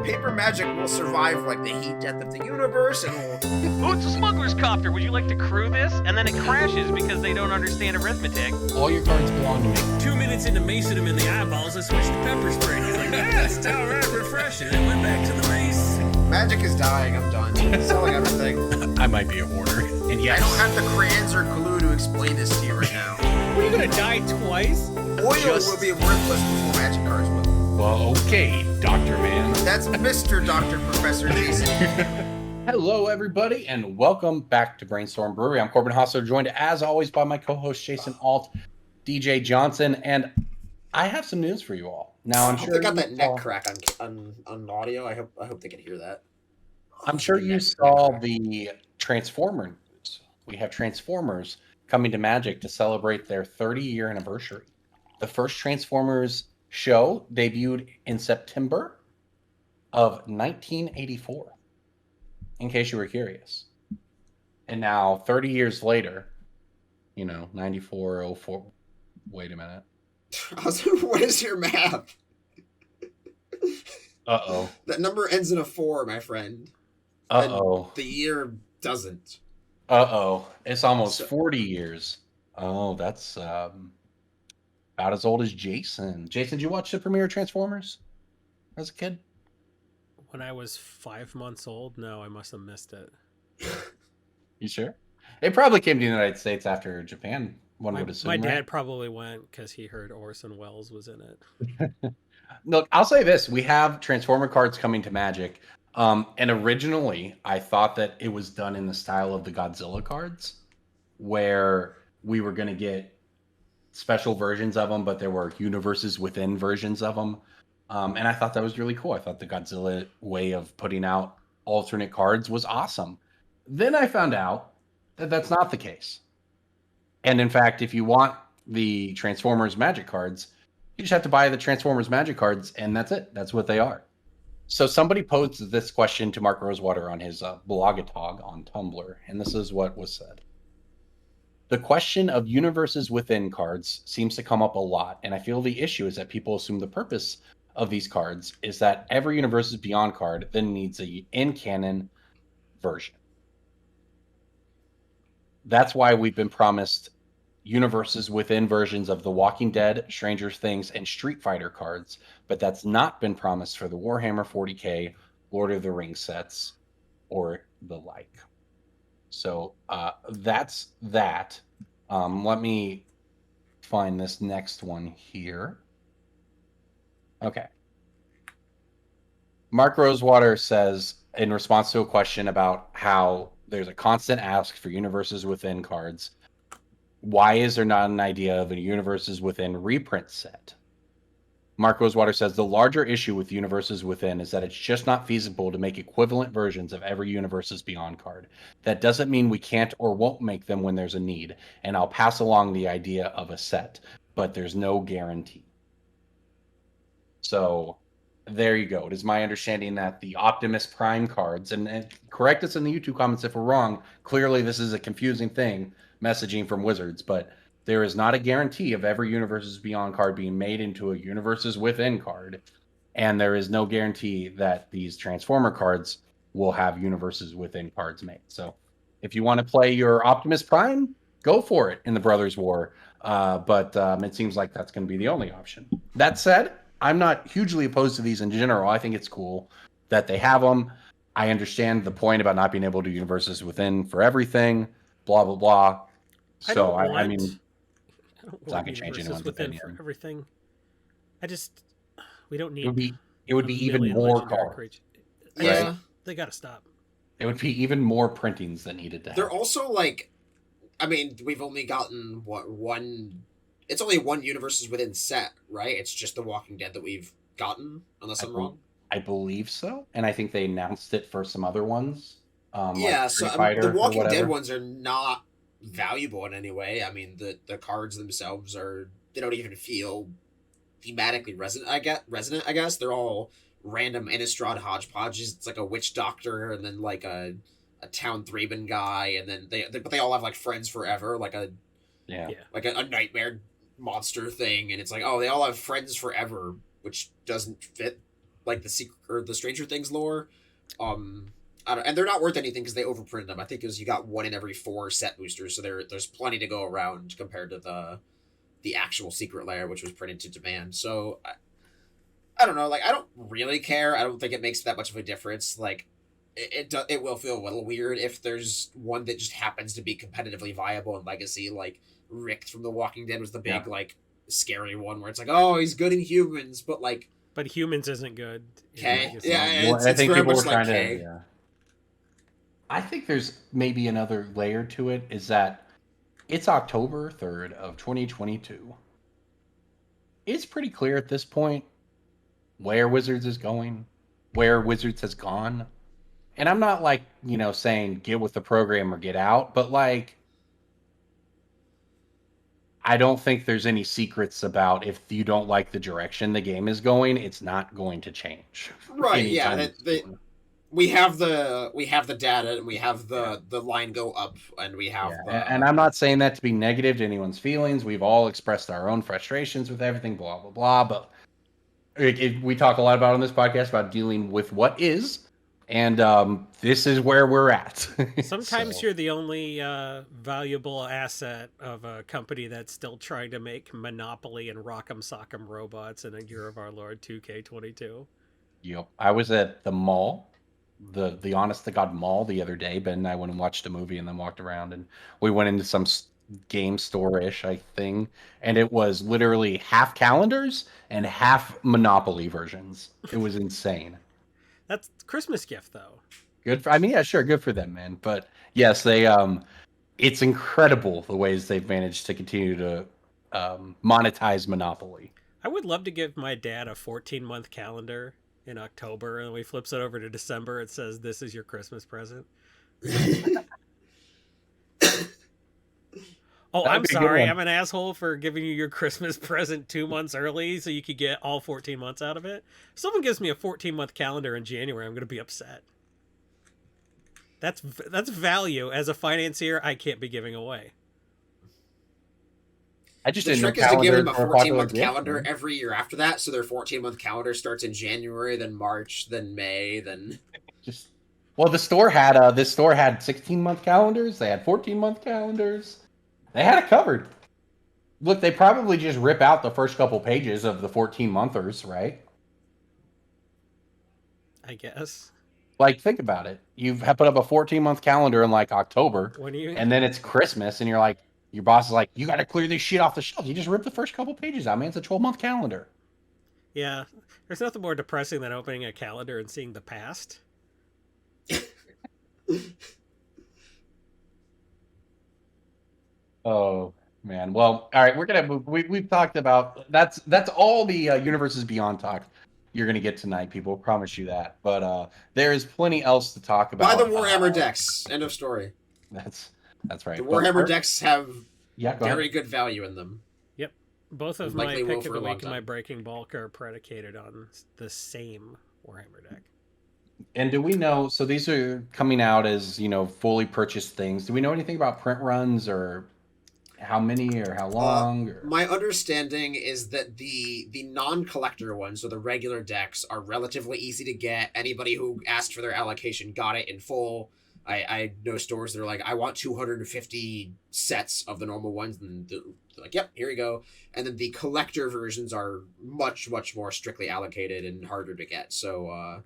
paper magic will survive like the heat death of the universe, and will... Oh, it's a smuggler's copter. Would you like to crew this? And then it crashes because they don't understand arithmetic. All your cards belong to me. 2 minutes into macing him in the eyeballs, I switched to pepper spray. He's like, yeah, it's all right, refreshing. And went back to the mace. Magic is dying. I'm done. Selling everything. I might be a hoarder. And yes, I don't have the crayons or glue to explain this to you right now. What, are you gonna die twice? Oil will be worthless before magic cards will. Well, okay, Dr. Man. That's Mr. Dr. Professor Jason. Hello, everybody, and welcome back to Brainstorm Brewery. I'm Corbin Hostler, joined as always by my co-host Jason Alt, DJ Johnson, and I have some news for you all. Now, I'm I hope sure they got that you neck saw- crack on audio. I hope they can hear that. I'm sure you saw the Transformer news. We have Transformers coming to Magic to celebrate their 30-year anniversary. The first Transformers show debuted in September of 1984, in case you were curious. And now, 30 years later, 94, 04, wait a minute. What is your math? Uh-oh. That number ends in a 4, my friend. Uh-oh. And the year doesn't. Uh-oh. It's almost So- 40 years. Oh, that's about as old as Jason. Jason, did you watch the premiere of Transformers as a kid? When I was 5 months old? No, I must have missed it. You sure? It probably came to the United States after Japan, one would assume. My right? dad probably went because he heard Orson Welles was in it. Look, I'll say this. We have Transformer cards coming to Magic. And originally, I thought that it was done in the style of the Godzilla cards, where we were going to get special versions of them, but there were universes within versions of them. And I thought that was really cool. I thought the Godzilla way of putting out alternate cards was awesome. Then I found out that that's not the case. And in fact, if you want the Transformers Magic cards, you just have to buy the Transformers Magic cards, and that's it. That's what they are. So somebody posed this question to Mark Rosewater on his blogatog on Tumblr, and this is what was said. The question of universes within cards seems to come up a lot, and I feel the issue is that people assume the purpose of these cards is that every universes beyond card then needs a in-canon version. That's why we've been promised universes within versions of The Walking Dead, Stranger Things, and Street Fighter cards, but that's not been promised for the Warhammer 40k, Lord of the Rings sets, or the like. So that's that. Let me find this next one here. Okay. Mark Rosewater says, in response to a question about how there's a constant ask for universes within cards, why is there not an idea of a universes within reprint set? Mark Rosewater says the larger issue with universes within is that it's just not feasible to make equivalent versions of every universes beyond card. That doesn't mean we can't or won't make them when there's a need, and I'll pass along the idea of a set, but there's no guarantee. So there you go. It is my understanding that the Optimus Prime cards, and correct us in the YouTube comments if we're wrong, clearly this is a confusing thing, messaging from Wizards, but there is not a guarantee of every Universes Beyond card being made into a Universes Within card, and there is no guarantee that these Transformer cards will have Universes Within cards made. So if you want to play your Optimus Prime, go for it in the Brothers War, but it seems like that's going to be the only option. That said, I'm not hugely opposed to these in general. I think it's cool that they have them. I understand the point about not being able to do Universes Within for everything, blah, blah, blah. So, I mean, it's not going to change anyone's opinion. For everything. We don't need. It would be even more cards. Yeah. Right? They got to stop. It would be even more printings that needed to happen. They're also like, I mean, we've only gotten one. It's only one universes within set, right? It's just The Walking Dead that we've gotten, unless I'm wrong. I believe so, and I think they announced it for some other ones. Yeah, like so the Walking Dead ones are not valuable in any way. I mean, the cards themselves they don't even feel thematically resonant. I guess they're all random Innistrad hodgepodges. It's like a witch doctor, and then like a town Thraben guy, and then but they all have like friends forever, like a nightmare monster thing, and it's like, oh, they all have friends forever, which doesn't fit like the secret or the Stranger Things lore. I don't, and they're not worth anything because they overprinted them. I think it was you got 1 in every 4 set boosters, so there's plenty to go around compared to the actual secret lair, which was printed to demand. So I don't know. Like I don't really care. I don't think it makes that much of a difference. Like it will feel a little weird if there's one that just happens to be competitively viable in Legacy. Like Rick from The Walking Dead was the big like scary one where it's like, oh, he's good in humans, but like. But humans isn't good. Okay. Yeah, Well, I think very people much were like trying K. to. Yeah. I think there's maybe another layer to it. Is that it's October 3rd of 2022. It's pretty clear at this point where Wizards is going, where Wizards has gone. And I'm not like, saying get with the program or get out, but like, I don't think there's any secrets about if you don't like the direction the game is going, it's not going to change. Right, yeah. anytime soon. We have the data and we have the line go up and we have and I'm not saying that to be negative to anyone's feelings. We've all expressed our own frustrations with everything, blah blah blah. But we talk a lot about on this podcast about dealing with what is, and this is where we're at. Sometimes you're the only valuable asset of a company that's still trying to make Monopoly and Rock'em Sock'em robots in a year of our Lord 2K22. Yep, I was at the mall. The honest to God mall the other day. Ben and I went and watched a movie and then walked around, and we went into some game store-ish thing, and it was literally half calendars and half Monopoly versions. It was insane. That's Christmas gift though. Good for, yeah, sure, good for them, man. But yes, they it's incredible the ways they've managed to continue to monetize Monopoly. I would love to give my dad a 14-month calendar in October, and when he flips it over to December, it says, "This is your Christmas present." Oh, I'm sorry. I'm an asshole for giving you your Christmas present 2 months early so you could get all 14 months out of it. If someone gives me a 14-month calendar in January, I'm going to be upset. That's value. As a financier, I can't be giving away. I just the didn't trick know is to give them a calendars were 14-month popular calendar gift, every year after that, so their 14-month calendar starts in January, then March, then May, then well, the store had 16-month calendars. They had 14-month calendars. They had it covered. Look, they probably just rip out the first couple pages of the 14-monthers, right? I guess. Like, think about it. You've put up a 14-month calendar in like October, and then it's Christmas, and you're like, your boss is like, you got to clear this shit off the shelf. You just rip the first couple pages out, man. It's a 12-month calendar. Yeah, there's nothing more depressing than opening a calendar and seeing the past. Oh man. Well, all right. We're gonna move. We've talked about that's all the Universes Beyond talk you're gonna get tonight, people. Promise you that. But there is plenty else to talk about. Buy the Warhammer decks. End of story. That's right. The Warhammer decks have very good value in them. Yep. Both of my pick of the week and my Breaking Bulk are predicated on the same Warhammer deck. And do we know? So these are coming out as fully purchased things. Do we know anything about print runs or how many or how long? My understanding is that the non-collector ones, so the regular decks, are relatively easy to get. Anybody who asked for their allocation got it in full. I know stores that are like, I want 250 sets of the normal ones, and they're like, yep, here you go. And then the collector versions are much, much more strictly allocated and harder to get. So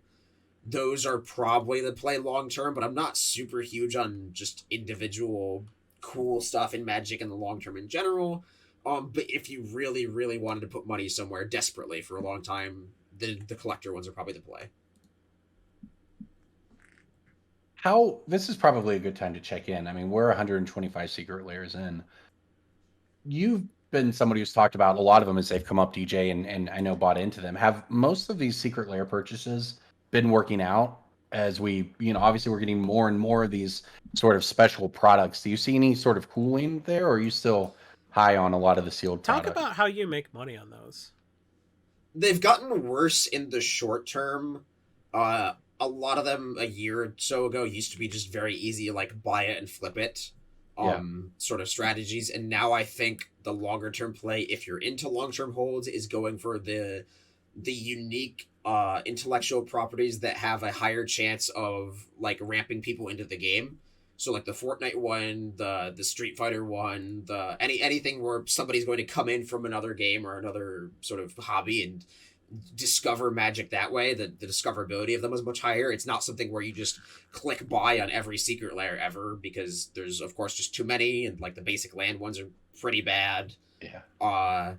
those are probably the play long term, but I'm not super huge on just individual cool stuff in Magic in the long term in general. But if you really, really wanted to put money somewhere desperately for a long time, the collector ones are probably the play. This is probably a good time to check in. I mean, we're 125 secret layers in. You've been somebody who's talked about a lot of them as they've come up, DJ, and I know bought into them. Have most of these secret layer purchases been working out as we, obviously we're getting more and more of these sort of special products? Do you see any sort of cooling there, or are you still high on a lot of the sealed products? Talk about how you make money on those. They've gotten worse in the short term. A lot of them a year or so ago used to be just very easy, like buy it and flip it, sort of strategies. And now I think the longer term play, if you're into long term holds, is going for the unique intellectual properties that have a higher chance of like ramping people into the game. So like the Fortnite one, the Street Fighter one, the anything where somebody's going to come in from another game or another sort of hobby and discover Magic that way. The discoverability of them is much higher. It's not something where you just click buy on every secret lair ever, because there's of course just too many, and like the basic land ones are pretty bad. Yeah.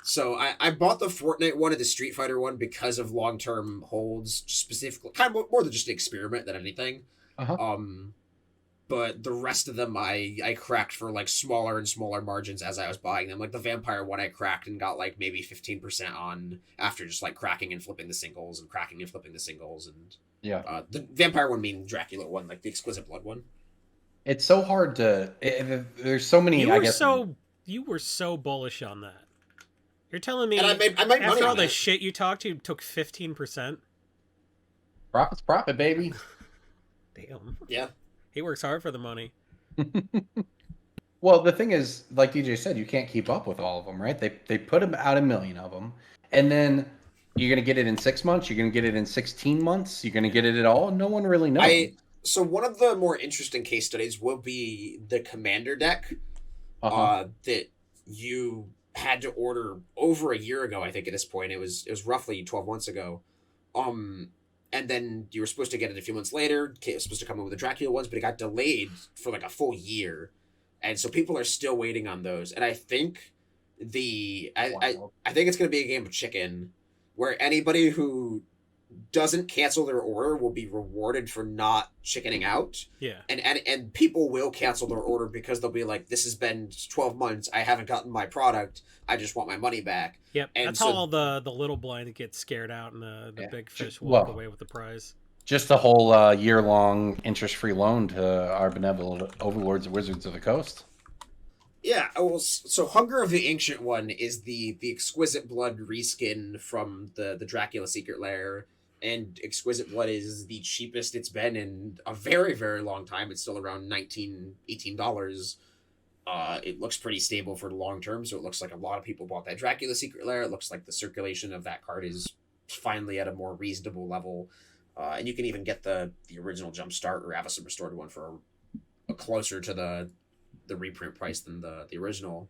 So I bought the Fortnite one and the Street Fighter one because of long-term holds, specifically kind of more than just an experiment than anything. Uh-huh. But the rest of them I cracked for like smaller and smaller margins as I was buying them. Like the Vampire one I cracked and got like maybe 15% on after just like cracking and flipping the singles and cracking and flipping the singles. And Yeah. the Vampire one meaning Dracula one, like the Exquisite Blood one. It's so hard to. There's so many. You were so bullish on that. You're telling me And I made money after all on the it. shit you talked to, you took 15%? Profit's profit, baby. Damn. Yeah. He works hard for the money. Well, the thing is, like DJ said, you can't keep up with all of them, right? They put out 1 million of them, and then you're gonna get it in 6 months. You're gonna get it in 16 months. You're gonna get it at all. No one really knows. So one of the more interesting case studies will be the Commander deck that you had to order over a year ago. I think at this point it was roughly 12 months ago. And then you were supposed to get it a few months later. It was supposed to come in with the Dracula ones, but it got delayed for like a full year. And so people are still waiting on those. And I think I think it's going to be a game of chicken where anybody who doesn't cancel their order will be rewarded for not chickening out. Yeah. And people will cancel their order because they'll be like, this has been 12 months. I haven't gotten my product. I just want my money back. Yep. And That's so, how all the little blind get scared out and the big fish walk away with the prize. Just the whole year-long interest-free loan to our benevolent overlords and wizards of the coast. Yeah, well, so Hunger of the Ancient One is the Exquisite Blood reskin from the Dracula Secret Lair, and Exquisite Blood is the cheapest it's been in a very, very long time. It's still around $18. It looks pretty stable for the long term, so it looks like a lot of people bought that Dracula Secret Lair. It looks like the circulation of that card is finally at a more reasonable level, and you can even get the original Jumpstart or Avacyn Restored one for a closer to the reprint price than the original.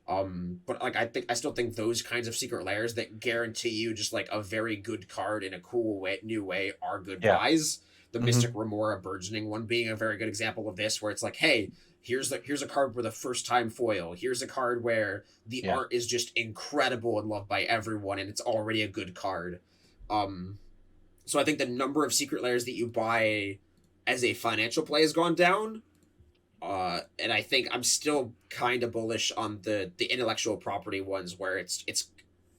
But like I still think those kinds of secret lairs that guarantee you just like a very good card in a cool way, new way, are good buys. The Mystic Remora Burgeoning one being a very good example of this, where it's like, hey, here's a card with a first time foil. Here's a card where the art is just incredible and loved by everyone, and it's already a good card. So I think the number of secret lairs that you buy as a financial play has gone down. And I think I'm still kind of bullish on the intellectual property ones, where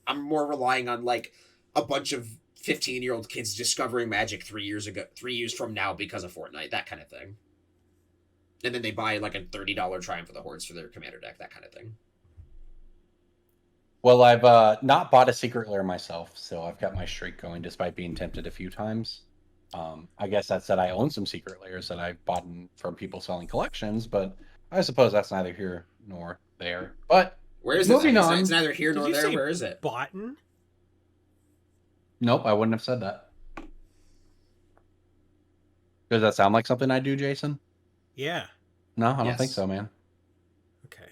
I'm more relying on like a bunch of 15-year-old kids discovering Magic 3 years from now because of Fortnite, that kind of thing. And then they buy like a $30 Triumph of the Hordes for their Commander deck, that kind of thing. Well, I've not bought a secret lair myself, so I've got my streak going despite being tempted a few times. I guess that said, I own some secret layers that I've bought from people selling collections, but I suppose that's neither here nor there. But where is moving it? on. It's neither here nor there. Where is it? Botten? Nope, I wouldn't have said that. Does that sound like something I do, Jason? Yeah. No, I don't think so, man. Okay.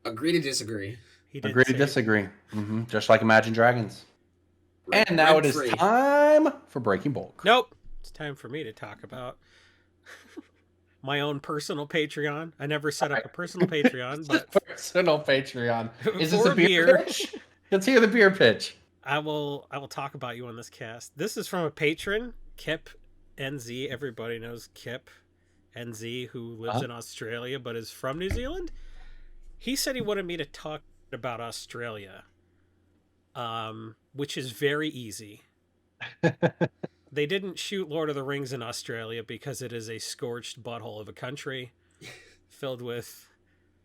Agree to disagree. Agree to disagree. Just like Imagine Dragons. And now it is time for Breaking Bulk. Nope. It's time for me to talk about my own personal Patreon. I never set up a personal Patreon, but personal Patreon. Is this for a beer pitch? Let's hear the beer pitch. I will talk about you on this cast. This is from a patron, Kip NZ. Everybody knows Kip NZ, who lives in Australia but is from New Zealand. He said he wanted me to talk about Australia, which is very easy. They didn't shoot Lord of the Rings in Australia because it is a scorched butthole of a country filled with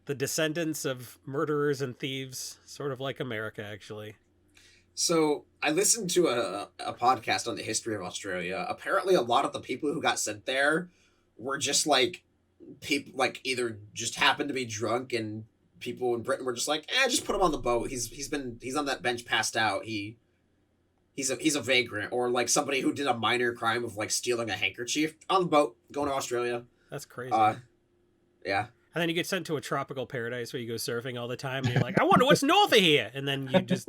the descendants of murderers and thieves, sort of like America, actually. So I listened to a podcast on the history of Australia. Apparently a lot of the people who got sent there were just like people, like either just happened to be drunk, and people in Britain were just like, just put him on the boat. He's on that bench passed out. He's he's a vagrant, or like somebody who did a minor crime of like stealing a handkerchief on the boat going to Australia. That's crazy. Yeah. And then you get sent to a tropical paradise where you go surfing all the time, and you're like, I wonder what's north of here. And then you just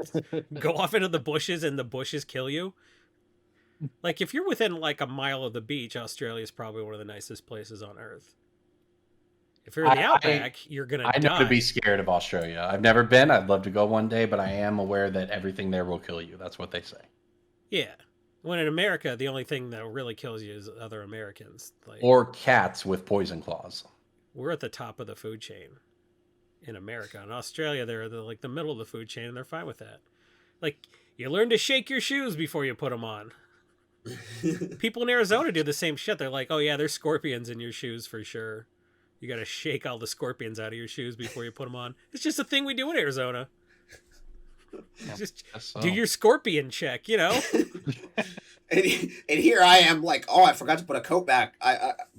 go off into the bushes, and the bushes kill you. Like, if you're within like a mile of the beach, Australia is probably one of the nicest places on Earth. If you're in the outback, you're gonna die. I know to be scared of Australia. I've never been. I'd love to go one day, but I am aware that everything there will kill you. That's what they say. Yeah. When in America, the only thing that really kills you is other Americans. Like, Or cats with poison claws. we're at the top of the food chain in America. In Australia, they're like the middle of the food chain, and they're fine with that. Like, you learn to shake your shoes before you put them on. People in Arizona do the same shit. They're like, oh yeah, there's scorpions in your shoes for sure. You got to shake all the scorpions out of your shoes before you put them on. It's just a thing we do in Arizona. Yeah, Just so. do your scorpion check, you know? And here I am like, oh, I forgot to put a coat back.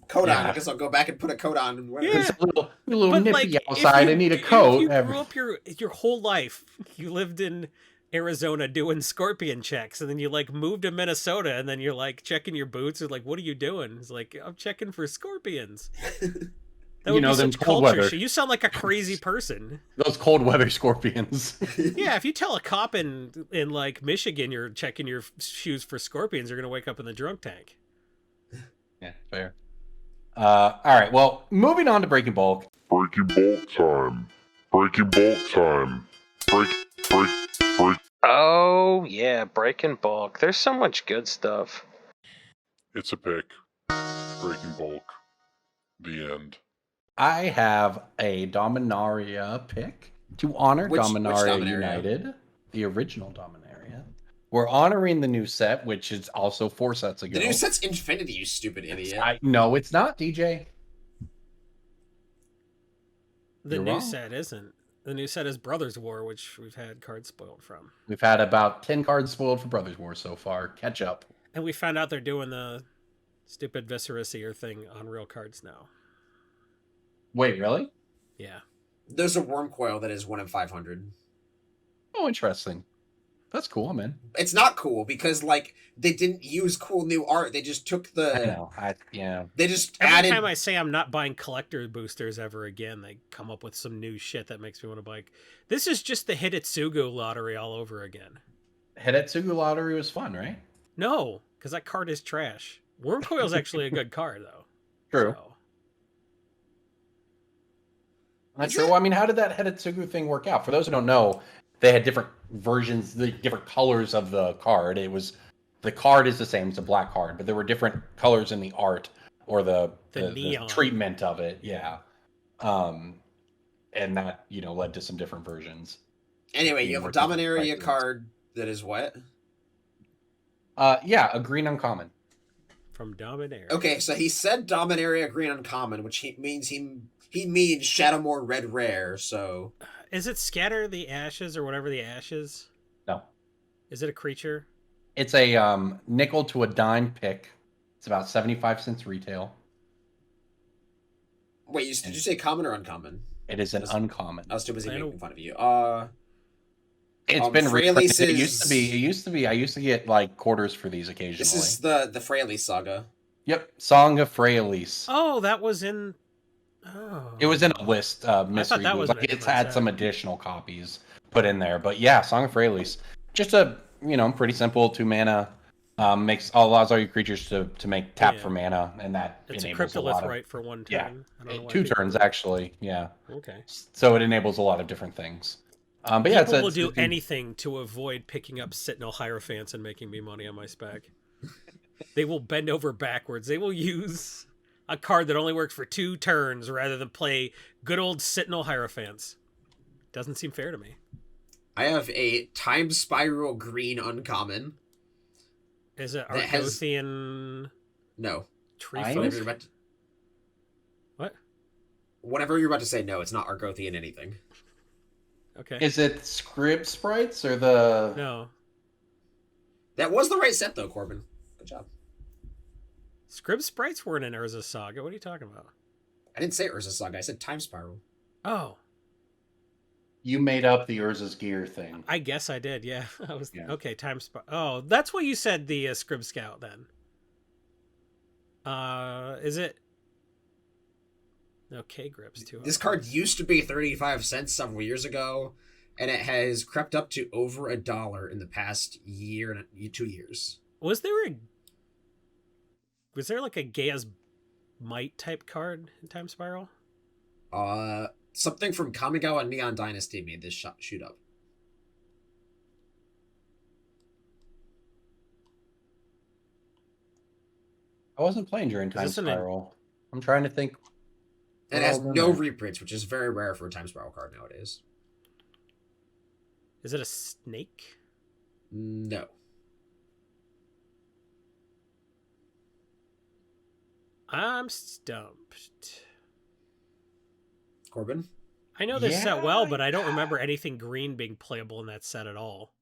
Coat on. I guess I'll go back and put a coat on. And wear Yeah. It's a little But, nippy like, outside. I need a coat. If you grew up your whole life, you lived in Arizona doing scorpion checks, and then you like moved to Minnesota, and then you're like checking your boots. Or like, what are you doing? It's like, I'm checking for scorpions. That would be them such cold culture weather. shit. You sound like a crazy person. Those cold weather scorpions. Yeah, if you tell a cop in like Michigan you're checking your shoes for scorpions, you're gonna wake up in the drunk tank. Yeah, fair. All right. Well, moving on to Breaking Bulk. Breaking bulk time. Breaking bulk time. Break. Oh, yeah, Breaking Bulk. There's so much good stuff. It's a pick. Breaking bulk. The end. I have a Dominaria pick to honor Which Dominaria Dominaria? United, the original Dominaria. We're honoring the new set, which is also 4 sets ago. The new set's Infinity, you stupid idiot. No, it's not, DJ. The You're new wrong. set isn't. The new set is Brothers War, which we've had cards spoiled from. We've had about 10 cards spoiled for Brothers War so far. Catch up. And we found out they're doing the stupid Viscera Seer thing on real cards now. Wait, really? Yeah. There's a worm coil that is 1 in 500. Oh, interesting. That's cool, man. It's not cool because like they didn't use cool new art. They just took I the. know. Yeah. They just Every added. time I say I'm not buying collector boosters ever again, they come up with some new shit that makes me want to buy. This is just the Hidetsugu lottery all over again. Hidetsugu Lottery was fun, right? No, because that card is trash. Wormcoil's actually a good card, though. True. So, Not sure. Well, I mean, how did that Hidetsugu thing work out? For those who don't know, they had different versions, the different colors of the card. The card is the same; it's a black card, but there were different colors in the art or the neon treatment of it. Yeah, and that led to some different versions. Anyway, you have a Dominaria card that is what? Yeah, a green uncommon. from Dominaria. Okay, so he said Dominaria green uncommon, which means he means Shadowmoor red rare. So Is it Scatter the Ashes or whatever the Ashes? No, Is it a creature? it's a nickel to a dime pick. It's about 75 cents retail. wait, did you say common or uncommon? It is an uncommon. I was too busy I making don't- fun of you. It's been Fraley's reprinted. It used to be. I used to get like quarters for these occasionally. This is the Fraley saga. Yep, Song of Freyalise. Oh, that was in. Oh. It was in a list mystery. that was Like, written it's on had set. some additional copies put in there, but yeah, Song of Freyalise. Just a pretty simple 2 mana. Allows all your creatures to make tap Yeah. for mana, and that It's a enables a cryptolith, lot of right, for 1 turn. yeah, I don't know why 2 people- turns actually. Yeah, Okay. so it enables a lot of different things. But yeah, People will do anything to avoid picking up Sentinel Hierophants and making me money on my spec. They will bend over backwards. They will use a card that only works for 2 turns rather than play good old Sentinel Hierophants. Doesn't seem fair to me. I have a Time Spiral green uncommon. Is it That has- Argothian No. Tree Time? Folk? Whatever you're about to, What? whatever you're about to say, no, it's not Argothian anything. Okay. Is it Scrib Sprites or the? No. That was the right set though, Corbin. Good job. Scrib Sprites weren't in Urza Saga. What are you talking about? I didn't say Urza Saga. I said Time Spiral. Oh. You made up the Urza's gear thing. I guess I did. Yeah, I was Yeah. okay. Oh, that's what you said. The Scrib Scout then. Is it? Okay, grips too. This card used to be 35 cents several years ago, and it has crept up to over $1 in the past year and 2 years. Was there like a Gaia's Might type card in Time Spiral? Something from Kamigawa Neon Dynasty made this shoot up. I wasn't playing during Time Spiral. I'm trying to think. It has no reprints, which is very rare for a Time Spiral card nowadays. Is it a snake? No. I'm stumped. Corbin? I know this set well, but I don't remember anything green being playable in that set at all.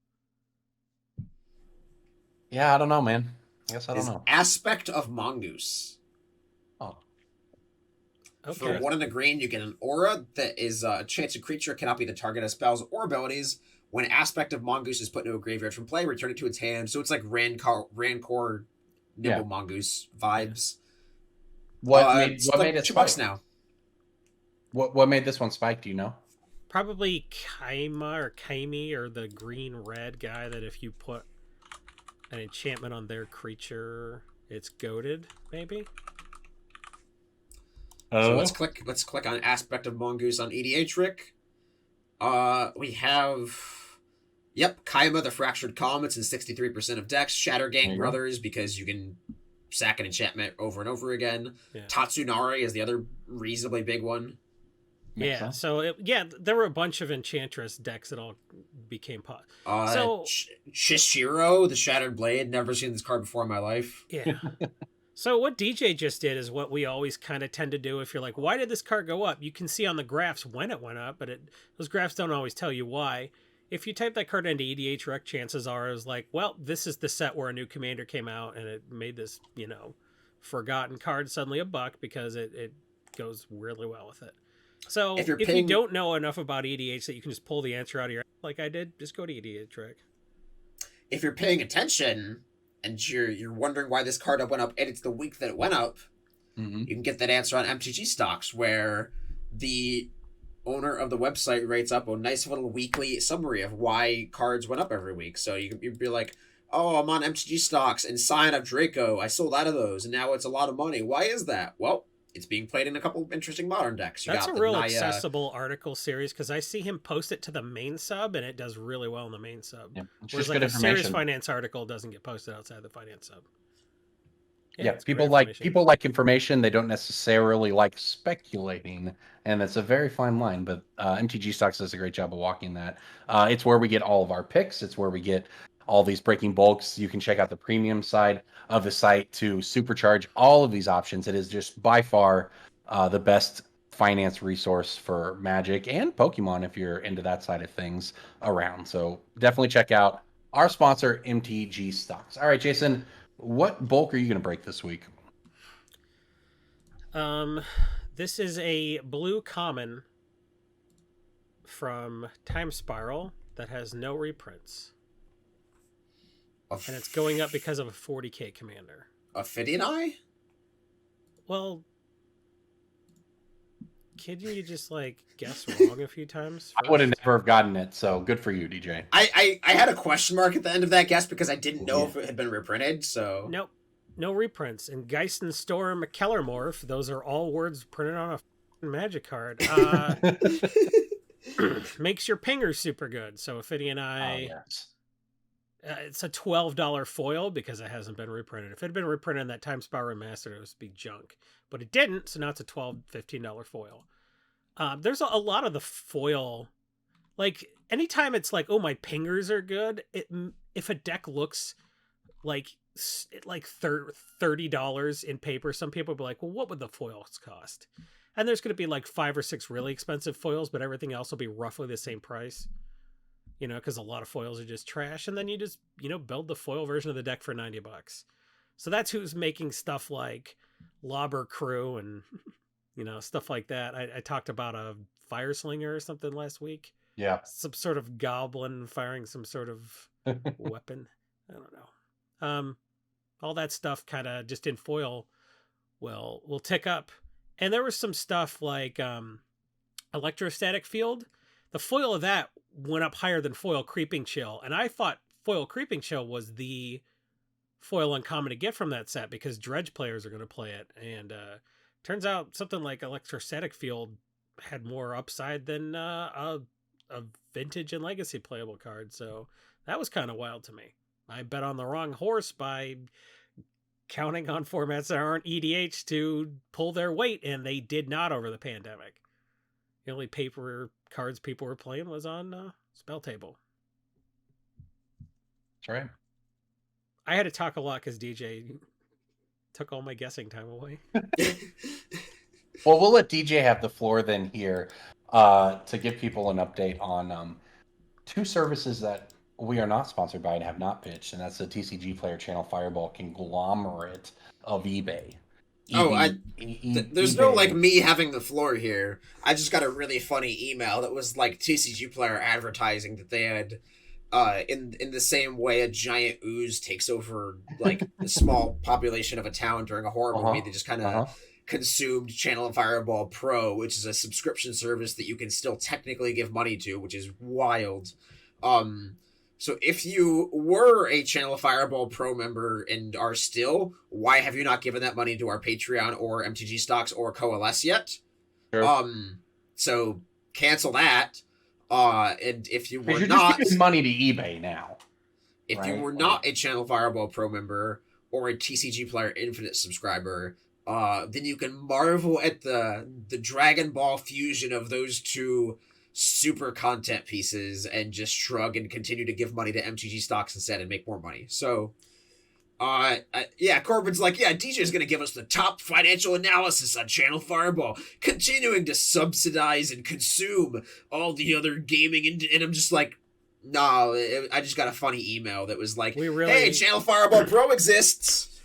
Yeah, I don't know, man. I guess I don't know. Aspect of Mongoose. Oh. Okay. For 1 in the green, you get an aura that is a chance a creature cannot be the target of spells or abilities. When Aspect of Mongoose is put into a graveyard from play, return it to its hand. So it's like Rancor Nimble Mongoose vibes. What made it $2 spike now? What made this one spike? Do you know? Probably Kaima or Kaimi or the green-red guy that if you put an enchantment on their creature, it's goated, maybe? So let's click on Aspect of Mongoose on EDH, Rick. We have Kaima the Fractured Calm. It's in 63% of decks. Shatter Gang Brothers, because you can sack an enchantment over and over again. Yeah. Tatsunari is the other reasonably big one. Yeah, so there were a bunch of Enchantress decks that all became pot. Shishiro, the Shattered Blade. Never seen this card before in my life. Yeah. So what DJ just did is what we always kind of tend to do. If you're like, why did this card go up? You can see on the graphs when it went up, but those graphs don't always tell you why. If you type that card into EDH Rec, chances are it was like, well, this is the set where a new commander came out and it made this, forgotten card suddenly $1 because it goes really well with it. So if you don't know enough about EDH that you can just pull the answer out of your, like I did, just go to EDH Rec. If you're paying attention and you're wondering why this card went up, and it's the week that it went up, you can get that answer on MTG Stocks, where the owner of the website writes up a nice little weekly summary of why cards went up every week. So you'd be like, oh, I'm on MTG Stocks, and Scion of Draco, I sold out of those, and now it's a lot of money. Why is that? Well, it's being played in a couple of interesting modern decks. That's a real accessible article series, because I see him post it to the main sub, and it does really well in the main sub. Yeah, whereas like a serious finance article doesn't get posted outside the finance sub. Yeah, people like information. They don't necessarily like speculating, and it's a very fine line. But MTG Stocks does a great job of walking that. It's where we get all of our picks. It's where we get all these breaking bulks. You can check out the premium side of the site to supercharge all of these options. It is just by far the best finance resource for Magic and Pokemon if you're into that side of things around. So definitely check out our sponsor, MTG Stocks. All right, Jason, what bulk are you going to break this week? This is a blue common from Time Spiral that has no reprints. And it's going up because of a 40k commander. Ophidian Eye? Well, kid, you just guess wrong a few times? I would have never have gotten it, so good for you, DJ. I had a question mark at the end of that guess because I didn't know if it had been reprinted, so... Nope. No reprints. And Geist Storm Kellermorph, those are all words printed on a Magic card. Makes your pinger super good. So Ophidian Eye... Oh, yes. It's a $12 foil because it hasn't been reprinted. If it had been reprinted in that Time Spiral Remastered, it would be junk. But it didn't, so now it's a $12, $15 foil. There's a lot of the foil. Anytime it's like, oh, my pingers are good, if a deck looks like $30 in paper, some people will be like, well, what would the foils cost? And there's going to be 5 or 6 really expensive foils, but everything else will be roughly the same price. Because a lot of foils are just trash, and then you just, build the foil version of the deck for $90. So that's who's making stuff like Lobber Crew and, stuff like that. I talked about a Fire Slinger or something last week. Yeah. some sort of goblin firing some sort of weapon. I don't know. All that stuff kind of just in foil will tick up. And there was some stuff like electrostatic field. The foil of that went up higher than foil creeping chill, and I thought foil creeping chill was the foil uncommon to get from that set because dredge players are going to play it, and turns out something like electrostatic field had more upside than a vintage and legacy playable card. So that was kind of wild to me. I bet on the wrong horse by counting on formats that aren't EDH to pull their weight, and they did not over the pandemic. The only paper cards people were playing was on Spell Table. That's right. I had to talk a lot because DJ took all my guessing time away. Well, we'll let DJ have the floor then here to give people an update on two services that we are not sponsored by and have not pitched, and that's the TCG Player Channel Fireball conglomerate of eBay. There's no like me having the floor here. I just got a really funny email that was like TCG Player advertising that they had in the same way a giant ooze takes over like the small population of a town during a horror movie. They just kind of consumed Channel Fireball Pro, which is a subscription service that you can still technically give money to, which is wild. So if you were a Channel Fireball Pro member and are still, why have you not given that money to our Patreon or MTG Stocks or Coalesce yet? Sure. So cancel that. And if you were you're not just giving money to eBay now. If you were not a Channel Fireball Pro member or a TCG Player Infinite subscriber, then you can marvel at the Dragon Ball fusion of those two super content pieces and just shrug and continue to give money to MTG Stocks instead and make more money. So, Corbin's like, yeah, DJ's going to give us the top financial analysis on Channel Fireball, continuing to subsidize and consume all the other gaming. And I'm just like, no, I just got a funny email that was like, hey, Channel Fireball Pro exists.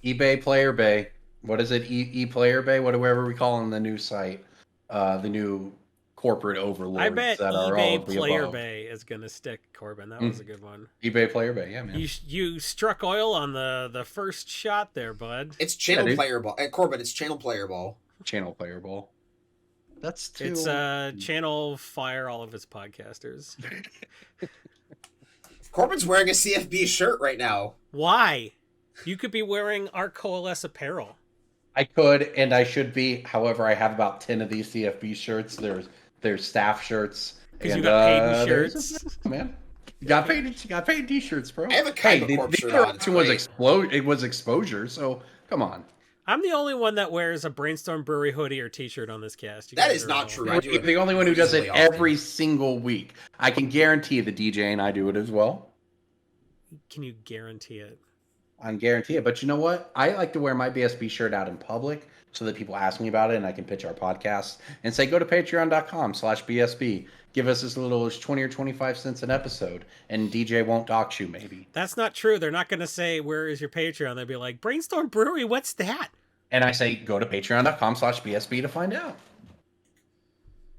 eBay Player Bay. What is it? E-Player Bay? Whatever we call on the new site. The new corporate overlords. I bet that are eBay all Player above. Bay is going to stick, Corbin. That was a good one. eBay Player Bay, yeah, man. You struck oil on the first shot there, bud. It's Channel Player Ball. Corbin, it's Channel Player Ball. Channel Player Ball. That's too... It's Channel Fire all of its podcasters. Corbin's wearing a CFB shirt right now. Why? You could be wearing our Coalesce apparel. I could, and I should be. However, I have about 10 of these CFB shirts. There's staff shirts. Because you got paid in shirts. Man. You got paid t-shirts, bro. I have a Kaiba Corp shirt on. It was exposure, so come on. I'm the only one that wears a Brainstorm Brewery hoodie or t-shirt on this cast. That is not true. You're the only one who does it every single week. I can guarantee the DJ and I do it as well. Can you guarantee it? I can guarantee it. But you know what? I like to wear my BSB shirt out in public so that people ask me about it and I can pitch our podcast and say, go to patreon.com/BSB. Give us as little as 20 or 25 cents an episode, and DJ won't dox you, maybe. That's not true. They're not going to say, where is your Patreon? They'll be like, Brainstorm Brewery, what's that? And I say, go to patreon.com/BSB to find out.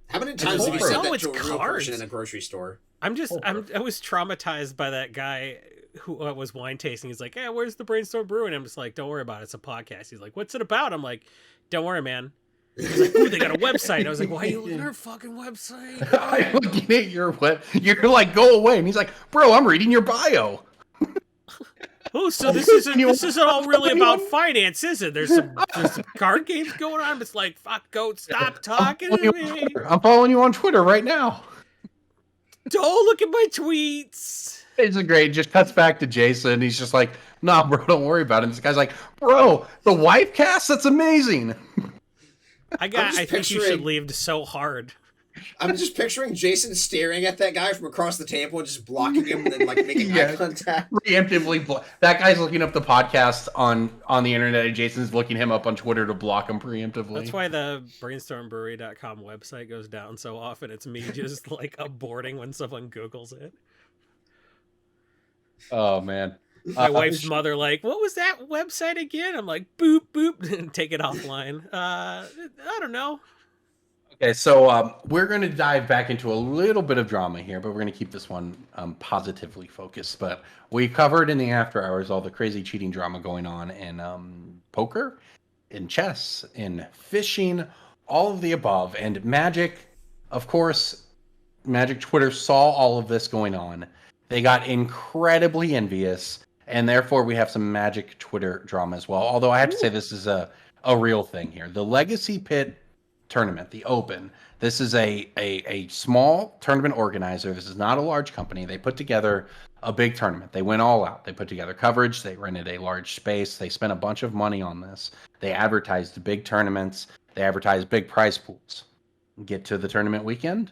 How many times have you said that to a real person in a grocery store? I was traumatized by that guy who was wine tasting. He's like, hey, where's the Brainstorm Brewery? And I'm just like, don't worry about it. It's a podcast. He's like, what's it about? I'm like, don't worry, man. He's like, ooh, they got a website. I was like, why are you looking at our fucking website? I'm looking at your web. You're like, go away. And he's like, bro, I'm reading your bio. Oh, so this isn't all really about finance, is it? There's some card games going on. It's like, fuck, goat, stop talking to me. I'm following you on Twitter right now. Don't look at my tweets. It's a great. Just cuts back to Jason. He's just like, nah, bro, don't worry about it. And this guy's like, bro, the wife cast? That's amazing. I think you should leave so hard. I'm just picturing Jason staring at that guy from across the table and just blocking him and then like making eye contact. Preemptively that guy's looking up the podcast on the internet and Jason's looking him up on Twitter to block him preemptively. That's why the brainstormbrewery.com website goes down so often. It's me just like aborting when someone Googles it. Oh man. My wife's mother like, what was that website again? I'm like, boop, boop, and take it offline. I don't know. Okay, so we're going to dive back into a little bit of drama here, but we're going to keep this one positively focused. But we covered in the after hours all the crazy cheating drama going on in poker, in chess, in fishing, all of the above. And Magic, of course, Magic Twitter saw all of this going on. They got incredibly envious, and therefore we have some Magic Twitter drama as well. Although I have to say this is a real thing here. The Legacy Pit tournament, the Open. This is a small tournament organizer. This is not a large company. They put together a big tournament. They went all out. They put together coverage. They rented a large space. They spent a bunch of money on this. They advertised big tournaments. They advertised big prize pools. Get to the tournament weekend,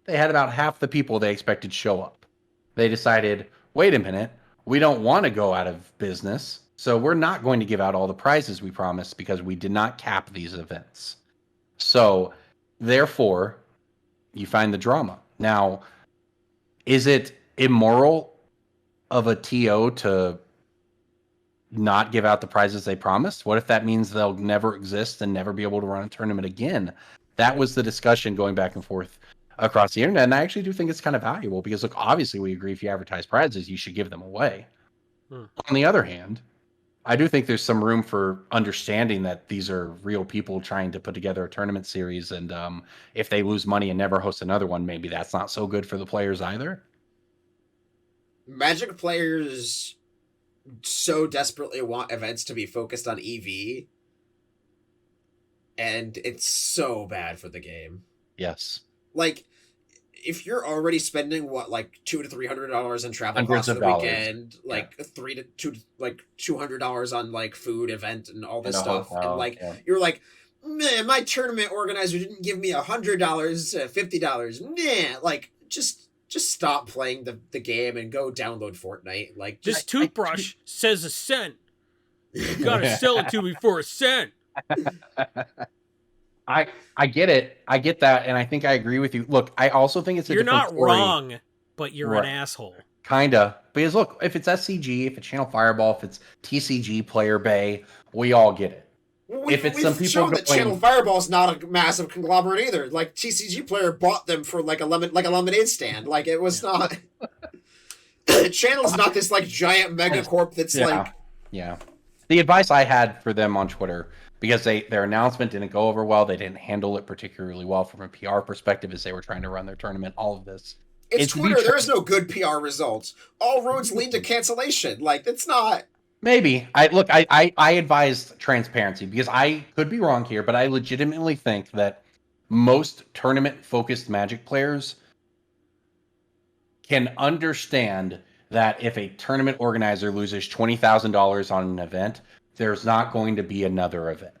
they had about half the people they expected show up. They decided, wait a minute, we don't want to go out of business, so we're not going to give out all the prizes we promised because we did not cap these events. So, therefore, you find the drama. Now, is it immoral of a TO to not give out the prizes they promised? What if that means they'll never exist and never be able to run a tournament again? That was the discussion going back and forth across the internet. And I actually do think it's kind of valuable because, look, obviously we agree if you advertise prizes, you should give them away. On the other hand, I do think there's some room for understanding that these are real people trying to put together a tournament series. And if they lose money and never host another one, maybe that's not so good for the players either. Magic players so desperately want events to be focused on EV, and it's so bad for the game. Yes. Like, if you're already spending like $200 to $300 in travel Hundreds costs for of the dollars. weekend, like $200 on like food, event, and all this And a stuff, hotel, and like yeah. you're like, man, my tournament organizer didn't give me $100, $50. Man, like just stop playing the game and go download Fortnite. Like, This just toothbrush says a cent. You gotta sell it to me for a cent. I get it. I get that, and I think I agree with you. Look, I also think it's a You're different not story. wrong, but you're an Right. asshole. Kinda. Because look, if it's SCG, if it's Channel Fireball, if it's TCG Player Bay, we all get it. If it's some we've people shown that going- Channel Fireball's not a massive conglomerate either. Like, TCG Player bought them for like a lemonade stand. Like, it was not. Channel's not this like giant megacorp that's like. Yeah. The advice I had for them on Twitter, because their announcement didn't go over well, they didn't handle it particularly well from a PR perspective as they were trying to run their tournament, all of this. It's Twitter. There is no good PR results. All roads lead to cancellation. Like, it's not. Maybe. I advised transparency because I could be wrong here, but I legitimately think that most tournament-focused Magic players can understand that if a tournament organizer loses $20,000 on an event, there's not going to be another event.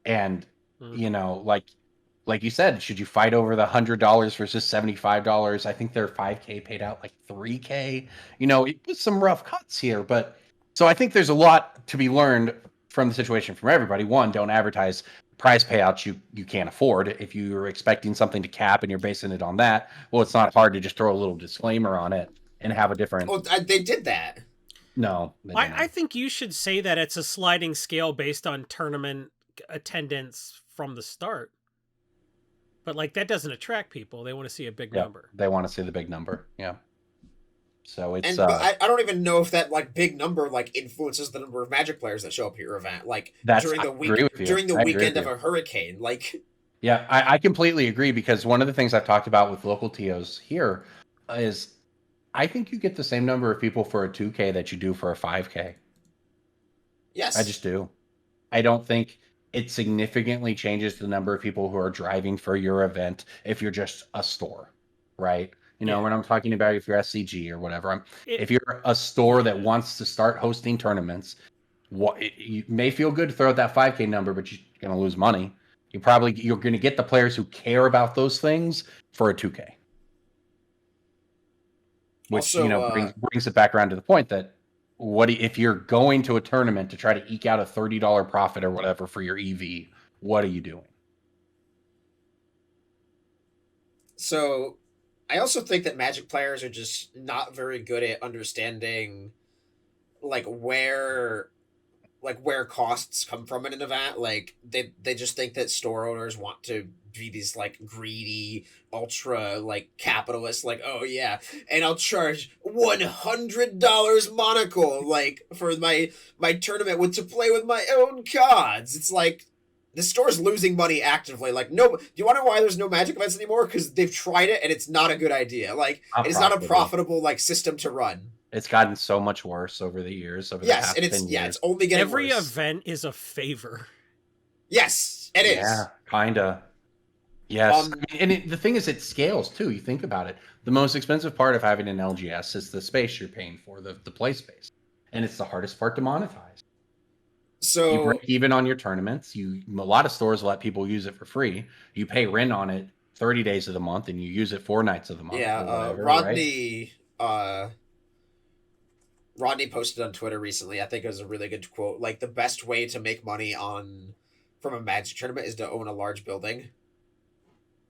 And, you know, like you said, should you fight over the $100 versus $75? I think their 5K paid out like $3K. You know, it was some rough cuts here, but so I think there's a lot to be learned from the situation from everybody. One, don't advertise prize payouts you can't afford. If you're expecting something to cap and you're basing it on that, well, it's not hard to just throw a little disclaimer on it and have a different. Oh, they did that. No, I think you should say that it's a sliding scale based on tournament attendance from the start. But like that doesn't attract people. They want to see a big number. They want to see the big number. Yeah. So it's. And I don't even know if that like big number like influences the number of Magic players that show up at your event. Like during the weekend of a hurricane. Like. Yeah, I completely agree because one of the things I've talked about with local TOs here is I think you get the same number of people for a 2K that you do for a 5K. Yes. I just do. I don't think it significantly changes the number of people who are driving for your event if you're just a store, right? You know, when I'm talking about if you're SCG or whatever, if you're a store that wants to start hosting tournaments, you may feel good to throw out that 5K number, but you're going to lose money. You're going to get the players who care about those things for a 2K. Which, also, brings it back around to the point that if you're going to a tournament to try to eke out a $30 profit or whatever for your EV, what are you doing? So, I also think that Magic players are just not very good at understanding, like, where like where costs come from in an event. Like they just think that store owners want to be these like greedy, ultra like capitalists. Like, oh yeah, and I'll charge $100 monocle like for my tournament to play with my own cards. It's like the store's losing money actively. Like, no, do you want to know why there's no Magic events anymore? Because they've tried it and it's not a good idea. Like, it's not a profitable like system to run. It's gotten so much worse over the years. Over the past and it's 10 years. it's only getting Every worse. event is a favor. Yes, it is. Yeah, kinda. Yes, the thing is, it scales too. You think about it. The most expensive part of having an LGS is the space you're paying for, the play space, and it's the hardest part to monetize. So you break even on your tournaments. A lot of stores let people use it for free. You pay rent on it 30 days of the month, and you use it 4 nights of the month. Yeah, whatever, Rodney. Rodney posted on Twitter recently. I think it was a really good quote. Like, the best way to make money from a Magic tournament is to own a large building.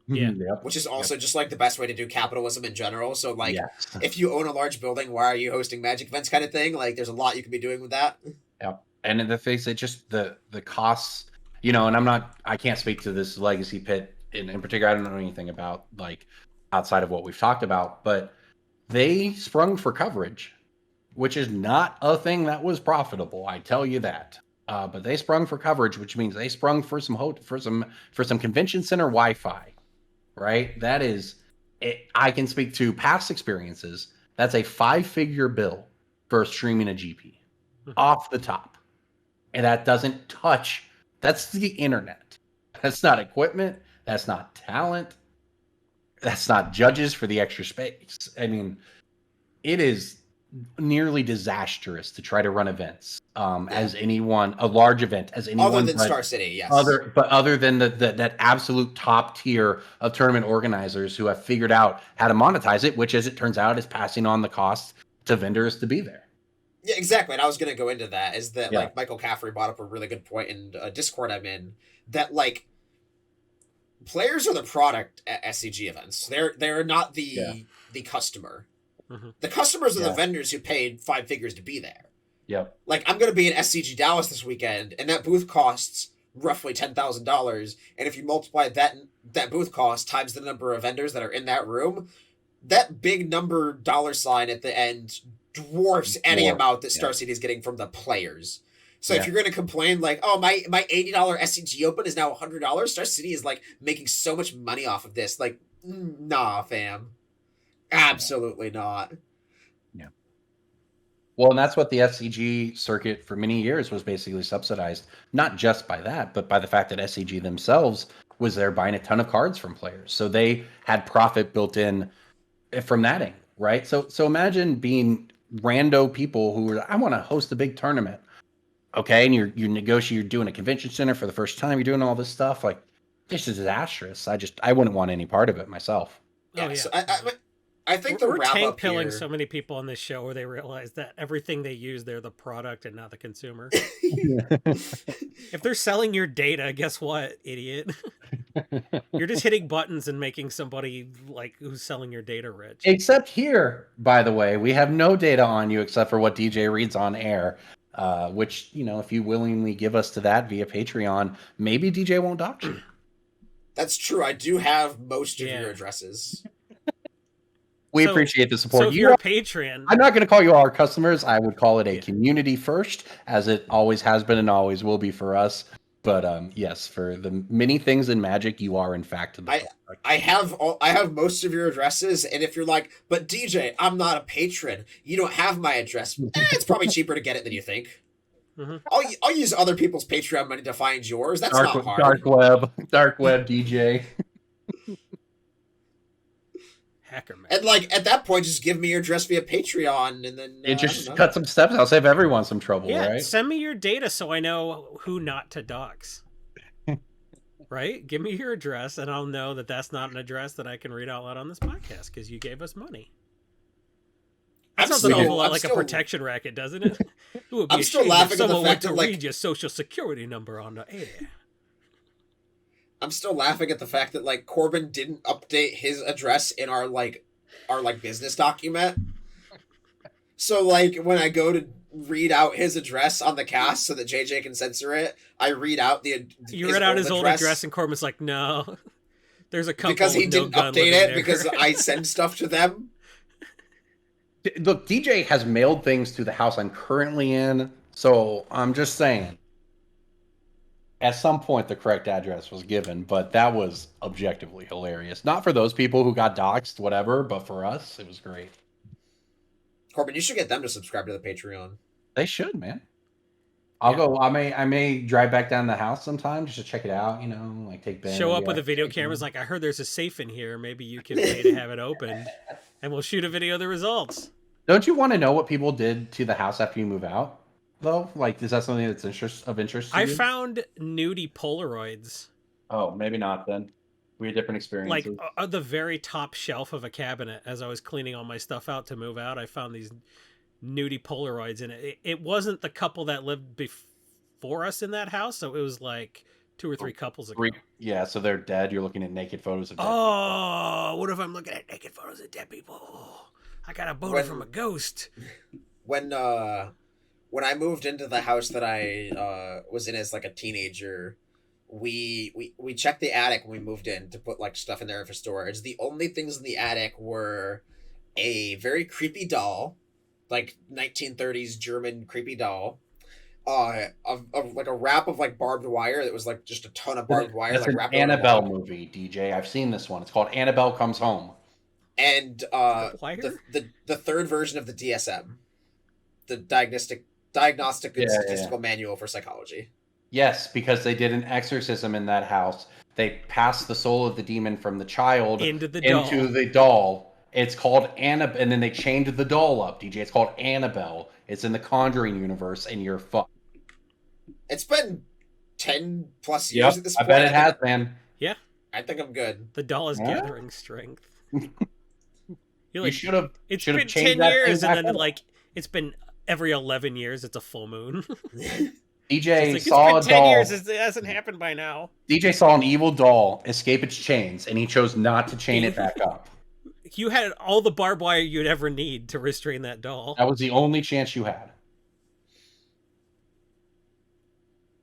Yeah. Yep. Which is also just like the best way to do capitalism in general. So like, Yes. if you own a large building, why are you hosting Magic events kind of thing? Like, there's a lot you can be doing with that. Yep. And in the face, it just the costs, and I can't speak to this legacy pit in particular. I don't know anything about like outside of what we've talked about, but they sprung for coverage, which is not a thing that was profitable. I tell you that. But they sprung for coverage, which means they sprung for some convention center Wi-Fi, right? That is, I can speak to past experiences. That's a 5-figure bill for streaming a GP off the top, and that doesn't touch. That's the internet. That's not equipment. That's not talent. That's not judges for the extra space. I mean, it is nearly disastrous to try to run events as anyone, a large event as anyone other than Star City, yes. Other than that absolute top tier of tournament organizers who have figured out how to monetize it, which, as it turns out, is passing on the costs to vendors to be there. Yeah, exactly. And I was going to go into that. Is that like Michael Caffrey brought up a really good point in a Discord I'm in, that like players are the product at SCG events. They're not the customer. Mm-hmm. The customers are the vendors who paid 5 figures to be there. Yep. Like, I'm going to be in SCG Dallas this weekend, and that booth costs roughly $10,000. And if you multiply that booth cost times the number of vendors that are in that room, that big number $ at the end dwarfs any amount that Star City is getting from the players. So if you're going to complain like, oh, my $80 SCG Open is now $100, Star City is like making so much money off of this. Like, nah, fam. Absolutely not. Yeah. Well, and that's what the SCG circuit for many years was basically subsidized, not just by that, but by the fact that SCG themselves was there buying a ton of cards from players. So they had profit built in from that angle, right? So imagine being rando people who were, I want to host a big tournament. Okay, and you negotiate, you're doing a convention center for the first time, you're doing all this stuff. Like, this is disastrous. I wouldn't want any part of it myself. Yeah, so I think we're tank pilling so many people on this show where they realize that everything they use, they're the product and not the consumer. If they're selling your data, guess what, idiot? You're just hitting buttons and making somebody like who's selling your data rich. Except here, by the way, we have no data on you except for what DJ reads on air. Which, if you willingly give us to that via Patreon, maybe DJ won't dox you. That's true. I do have most of your addresses. We appreciate the support. So if you're a Patreon, I'm not going to call you our customers. I would call it a community first, as it always has been and always will be for us. But yes, for the many things in Magic, you are in fact I have most of your addresses, and if you're like, but DJ, I'm not a patron, you don't have my address. It's probably cheaper to get it than you think. Mm-hmm. I'll use other people's Patreon money to find yours. That's not hard. Dark web DJ. Hacker man. And like at that point, just give me your address via Patreon, and then just cut some steps. I'll save everyone some trouble. Yeah, right? Send me your data so I know who not to dox. Right? Give me your address, and I'll know that that's not an address that I can read out loud on this podcast because you gave us money. That sounds an awful lot like a protection racket, doesn't it? It would be I'm still laughing at the fact that read your social security number on the air. I'm still laughing at the fact that like Corbin didn't update his address in our business document. So like when I go to read out his address on the cast so that JJ can censor it. I read out You read out his old address, and Corbin's like, no. There's a couple because he with no didn't gun update living it there. because I send stuff to them. Look, DJ has mailed things to the house I'm currently in, so I'm just saying. At some point, the correct address was given, but that was objectively hilarious. Not for those people who got doxxed, whatever, but for us, it was great. Corbin, you should get them to subscribe to the Patreon. They should, man. I'll go. I may drive back down to the house sometime just to check it out. You know, like take Ben. Show up with a video camera. Like, I heard there's a safe in here. Maybe you can pay to have it opened, and we'll shoot a video of the results. Don't you want to know what people did to the house after you move out? Though, like, is that something that's of interest to you? I found nudie Polaroids. Oh, maybe not then. We had different experiences. Like on the very top shelf of a cabinet, as I was cleaning all my stuff out to move out, I found these nudie Polaroids, and it wasn't the couple that lived before us in that house, so it was like 2 or 3 couples ago. Yeah, so they're dead. You're looking at naked photos of dead people. What if I'm looking at naked photos of dead people? I got a boner from a ghost. When I moved into the house that I was in as like a teenager, we checked the attic when we moved in to put like stuff in there for storage. The only things in the attic were a very creepy doll, like 1930s German creepy doll, of like a wrap of like barbed wire that was like just a ton of barbed wire. That's like an wrapped Annabelle movie, DJ. I've seen this one. It's called Annabelle Comes Home. And the third version of the DSM, the Diagnostic and Statistical Manual for Psychology. Yes, because they did an exorcism in that house. They passed the soul of the demon from the child into the doll. It's called Annabelle, and then they chained the doll up, DJ. It's called Annabelle. It's in the Conjuring universe, and you're fucked. It's been 10 plus years at this point. I bet it has, man. Yeah. I think I'm good. The doll is gathering strength. You should have. It's been 10 years, and then like it's been every 11 years. It's a full moon. DJ saw it's been 10 years. It hasn't happened by now. DJ saw an evil doll escape its chains, and he chose not to chain it back up. You had all the barbed wire you'd ever need to restrain that doll. That was the only chance you had.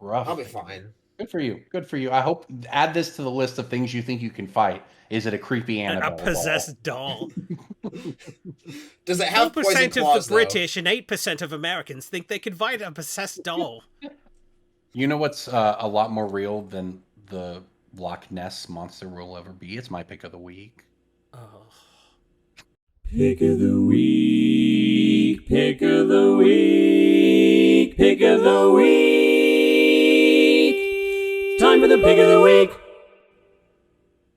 Rough. I'll be fine. Good for you. Good for you. I hope add this to the list of things you think you can fight. Is it a creepy Annabelle? A possessed doll. Does it have 2% of the British and 8% of Americans think they could fight a possessed doll. You know what's a lot more real than the Loch Ness monster will ever be? It's my pick of the week. Oh. Pick of the week. Pick of the week. Pick of the week. Time for the pick of the week.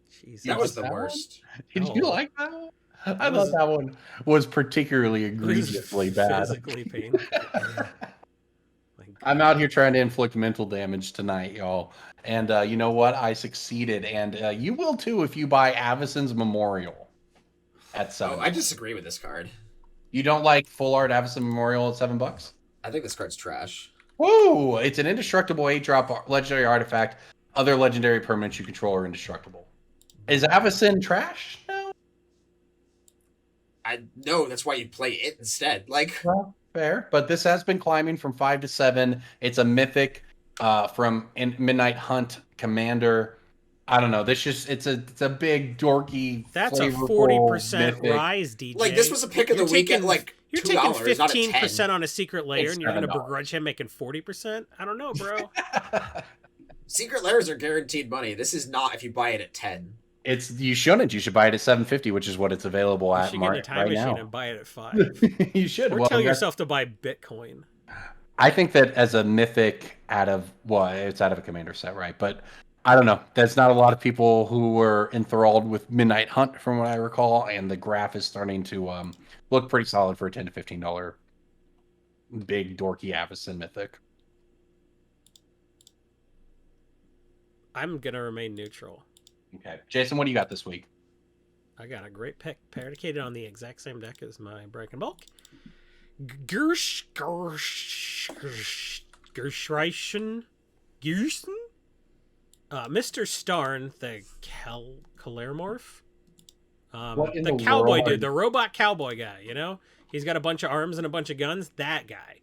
Jesus. That was the worst. Did you like that one? I thought that one was particularly egregiously bad. Physically painful. I'm out here trying to inflict mental damage tonight, y'all. And you know what? I succeeded. And you will too if you buy Avison's Memorial at $7. Oh, I disagree with this card. You don't like Full Art Avison Memorial at $7? I think this card's trash. Woo! It's an indestructible 8-drop legendary artifact. Other legendary permanents you control are indestructible. Is Avison trash? No, that's why you play it instead. Like, well, fair, but this has been climbing from 5 to 7. It's a mythic from Midnight Hunt Commander. I don't know. It's a big dorky. That's a 40% rise, DJ. Like, this was a pick of the week at like you're $2, taking 15% on a secret layer, and you're going to $7. begrudge him making 40%. I don't know, bro. Secret layers are guaranteed money. This is not if you buy it at 10. You shouldn't. You should buy it at $7.50, which is what it's available at You should get a time machine now. And buy it at 5. You should. Or tell yourself to buy Bitcoin. I think that as a mythic it's out of a commander set, right? But I don't know. There's not a lot of people who were enthralled with Midnight Hunt, from what I recall, and the graph is starting to look pretty solid for a $10 to $15 big dorky Avison mythic. I'm gonna remain neutral. Okay, Jason, what do you got this week? I got a great pick, predicated on the exact same deck as my Breaking Bulk. Gershreichen. Mr. Starn, the Calermorph. The cowboy dude, the robot cowboy guy, you know? He's got a bunch of arms and a bunch of guns. That guy.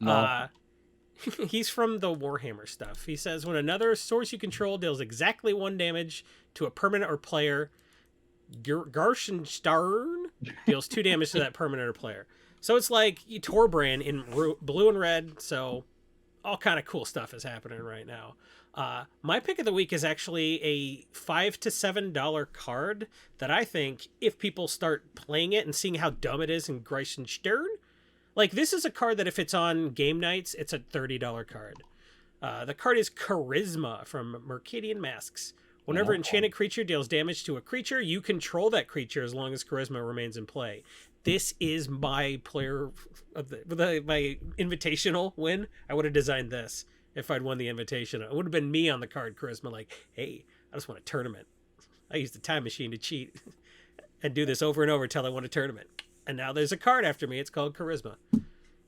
No. He's from the Warhammer stuff. He says, when another source you control deals exactly 1 damage to a permanent or player, Garshenstern deals 2 damage to that permanent or player. So it's like Torbran in blue and red, so all kind of cool stuff is happening right now. My pick of the week is actually a $5 to $7 card that I think if people start playing it and seeing how dumb it is in Greisenstern, like this is a card that if it's on game nights, it's a $30 card. The card is Charisma from Mercadian Masks. Whenever enchanted creature deals damage to a creature, you control that creature as long as Charisma remains in play. This is my player of my invitational win. I would have designed this if I'd won the invitation. It would have been me on the card Charisma, like, hey, I just want a tournament. I used the time machine to cheat and do this over and over until I won a tournament. And now there's a card after me. It's called Charisma.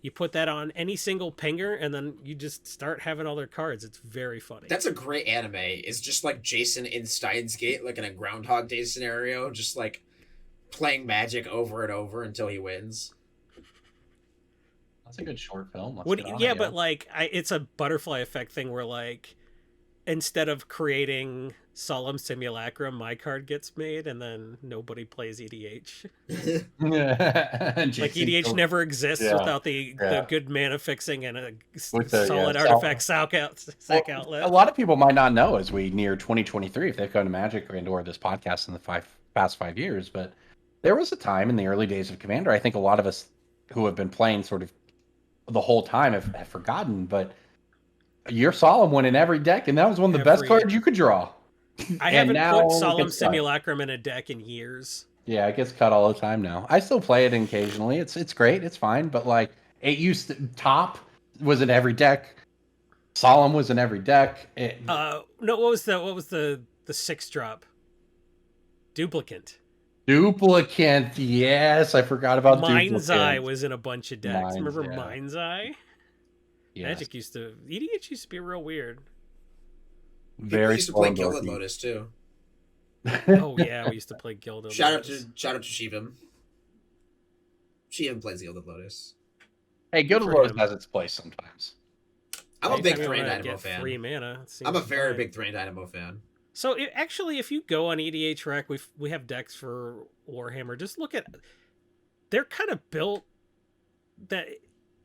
You put that on any single pinger, and then you just start having all their cards. It's very funny. That's a great anime. It's just like Jason in Steins Gate, like in a Groundhog Day scenario, just like playing Magic over and over until he wins. That's a good short film. But like, it's a butterfly effect thing where like, instead of creating Solemn Simulacrum, my card gets made, and then nobody plays EDH. Like EDH never exists without the good mana fixing and a solid artifact sack outlet. A lot of people might not know as we near 2023 if they've gone to Magic or this podcast in the past 5 years, but there was a time in the early days of Commander, I think a lot of us who have been playing sort of the whole time have forgotten, but your Solemn went in every deck, and that was one of the best cards you could draw. I haven't put Solemn Simulacrum in a deck in years. Yeah, it gets cut all the time now. I still play it occasionally. It's great. It's fine. But like, it used to, Top was in every deck. Solemn was in every deck. No, what was the 6-drop? Duplicant. Yes, I forgot about Mind's Duplicant. Eye was in a bunch of decks. Remember Mind's Eye? Yes. EDH used to be real weird. Very used to play Gilded Lotus too. Oh yeah, we used to play Gilded Lotus. Shout out to Shivam. Shivam plays Gilded Lotus. Hey, Gilded Lotus has its place sometimes. I'm a big Thrain Dynamo fan. Free mana. I'm a very big Thrain Dynamo fan. So actually, if you go on EDH Rec, we have decks for Warhammer. Just look at, they're kind of built that